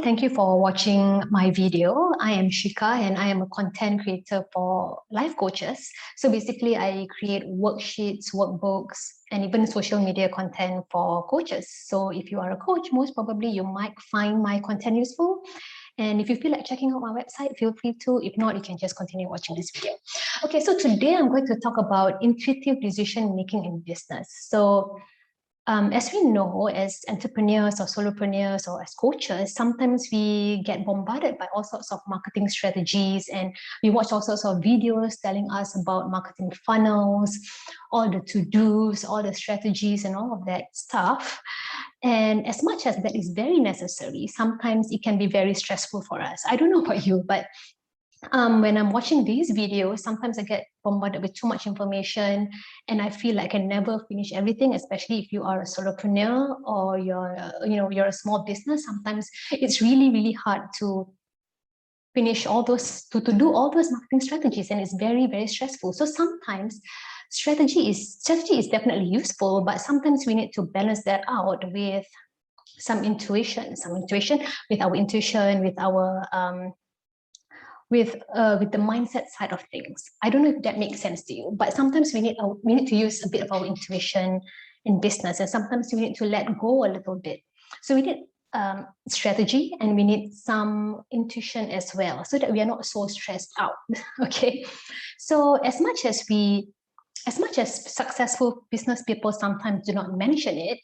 Thank you for watching my video. I am Shikah and I am a content creator for life coaches. So basically, I create worksheets, workbooks, and even social media content for coaches. So if you are a coach, most probably you might find my content useful. And if you feel like checking out my website, feel free to. If not, you can just continue watching this video. Okay, so today I'm going to talk about intuitive decision making in business. So as we know, as entrepreneurs or solopreneurs or as coaches, sometimes we get bombarded by all sorts of marketing strategies and we watch all sorts of videos telling us about marketing funnels, all the to-dos, all the strategies and all of that stuff. And as much as that is very necessary, sometimes it can be very stressful for us. I don't know about you, but when I'm watching these videos, sometimes I get bombarded with too much information and I feel like I can never finish everything, especially if you are a solopreneur or you're a small business. Sometimes it's really, really hard to finish all those, to do all those marketing strategies, and it's very, very stressful. So sometimes strategy is definitely useful, but sometimes we need to balance that out with some intuition with our intuition, with the mindset side of things. I don't know if that makes sense to you, but sometimes we need to use a bit of our intuition in business, and sometimes we need to let go a little bit. So we need strategy and we need some intuition as well, so that we are not so stressed out. Okay, so as much as successful business people sometimes do not mention it,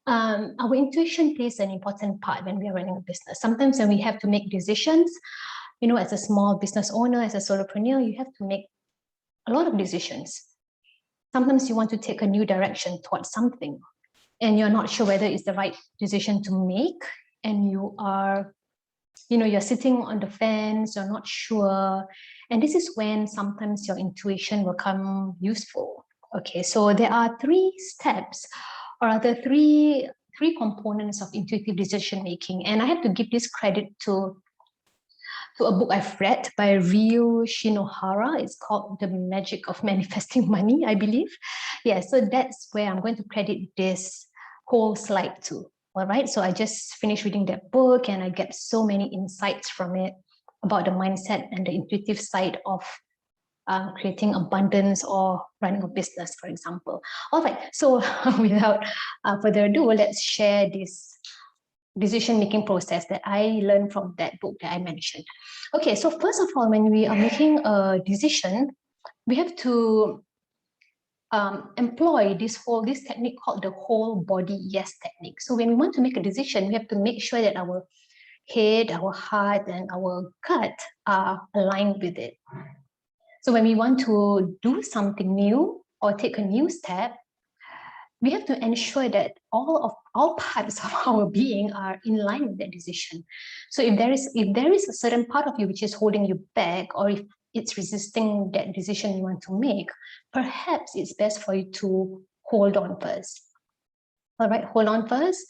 our intuition plays an important part when we are running a business. Sometimes when we have to make decisions, as a small business owner, as a solopreneur, you have to make a lot of decisions. Sometimes you want to take a new direction towards something and you're not sure whether it's the right decision to make, and you're sitting on the fence, you're not sure. And this is when sometimes your intuition will come useful. Okay, so there are three steps, or rather three components of intuitive decision making. And I have to give this credit to a book I've read by Ryu Shinohara. It's called The Magic of Manifesting Money, I believe. Yeah, so that's where I'm going to credit this whole slide to. All right, so I just finished reading that book and I get so many insights from it about the mindset and the intuitive side of creating abundance or running a business, for example. All right, so without further ado, let's share this decision-making process that I learned from that book that I mentioned. Okay, so first of all, when we are making a decision, we have to employ this technique called the whole body yes technique. So when we want to make a decision, we have to make sure that our head, our heart, and our gut are aligned with it. So when we want to do something new or take a new step, we have to ensure that all parts of our being are in line with that decision. So if there is a certain part of you which is holding you back, or if it's resisting that decision you want to make, perhaps it's best for you to hold on first. All right, hold on first,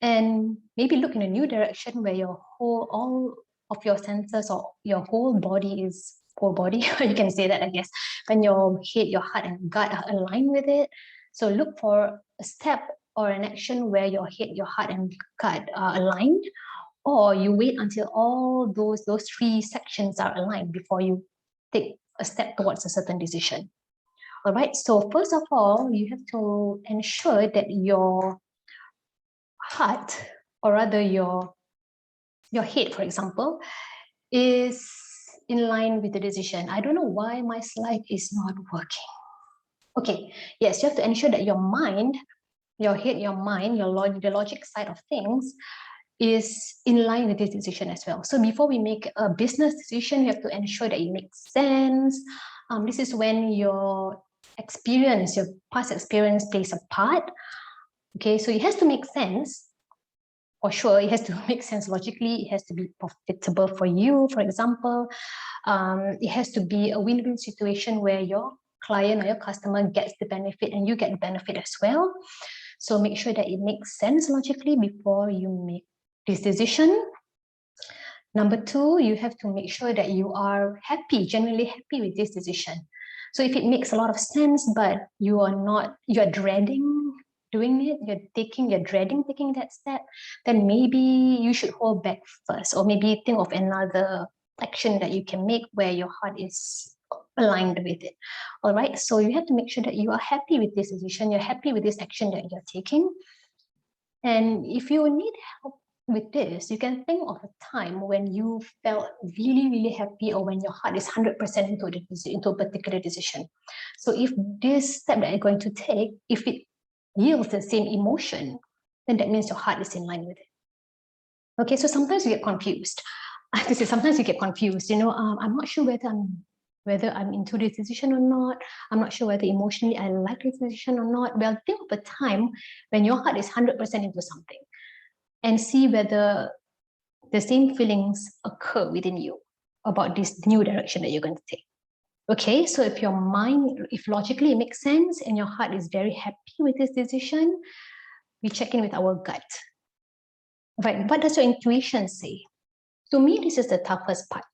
and maybe look in a new direction where all of your senses or your whole body is whole body. You can say that, I guess, when your head, your heart, and gut are aligned with it. So look for a step or an action where your head, your heart, and gut are aligned, or you wait until all those three sections are aligned before you take a step towards a certain decision. All right, so first of all, you have to ensure that your heart, or rather your head, for example, is in line with the decision. I don't know why my slide is not working. Okay, yes, you have to ensure that your mind, your head, your mind, the logic side of things is in line with this decision as well. So before we make a business decision, you have to ensure that it makes sense. This is when your experience, your past experience plays a part. Okay, so it has to make sense. For sure, it has to make sense logically. It has to be profitable for you, for example. It has to be a win-win situation where your client or your customer gets the benefit and you get the benefit as well. So make sure that it makes sense logically before you make this decision. Number two, you have to make sure that you are happy, genuinely happy with this decision. So if it makes a lot of sense, but you are dreading doing it, you're dreading taking that step, then maybe you should hold back first, or maybe think of another action that you can make where your heart is aligned with it. All right. So you have to make sure that you are happy with this decision, you're happy with this action that you're taking. And if you need help with this, you can think of a time when you felt really, really happy, or when your heart is 100% into a particular decision. So if this step that you're going to take, if it yields the same emotion, then that means your heart is in line with it. Okay, so sometimes you get confused. Sometimes you get confused. I'm not sure whether I'm into this decision or not. I'm not sure whether emotionally I like this decision or not. Well, think of a time when your heart is 100% into something, and see whether the same feelings occur within you about this new direction that you're going to take. Okay, so if logically it makes sense and your heart is very happy with this decision, we check in with our gut. Right, what does your intuition say? To me, this is the toughest part.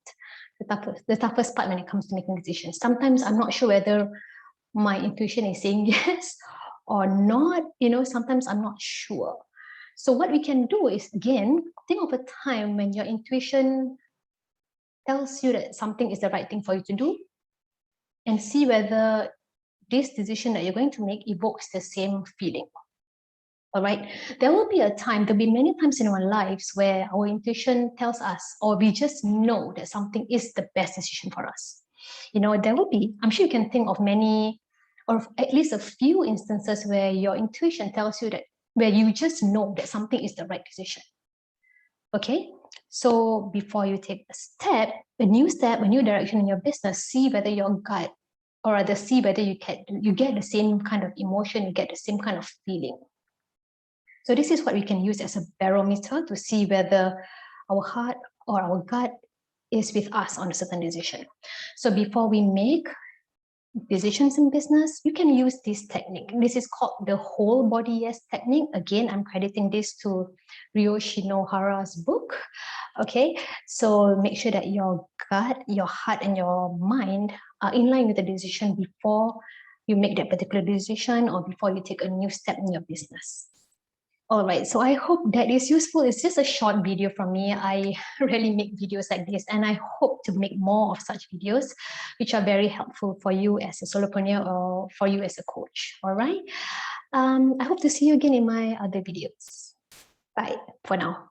The toughest part when it comes to making decisions. Sometimes I'm not sure whether my intuition is saying yes or not. Sometimes I'm not sure. So what we can do is, again, think of a time when your intuition tells you that something is the right thing for you to do, and see whether this decision that you're going to make evokes the same feeling. All right. There'll be many times in our lives where our intuition tells us, or we just know that something is the best decision for us. I'm sure you can think of many, or at least a few instances where your intuition tells you that, where you just know that something is the right decision. Okay. So before you take a new direction in your business, see whether your gut, or rather see whether you get the same kind of emotion, you get the same kind of feeling. So this is what we can use as a barometer to see whether our heart or our gut is with us on a certain decision. So before we make decisions in business, you can use this technique. This is called the whole body yes technique. Again, I'm crediting this to Ryo Shinohara's book. Okay, so make sure that your gut, your heart, and your mind are in line with the decision before you make that particular decision, or before you take a new step in your business. All right, so I hope that is useful. It's just a short video from me. I rarely make videos like this, and I hope to make more of such videos, which are very helpful for you as a solopreneur or for you as a coach. All right, I hope to see you again in my other videos. Bye for now.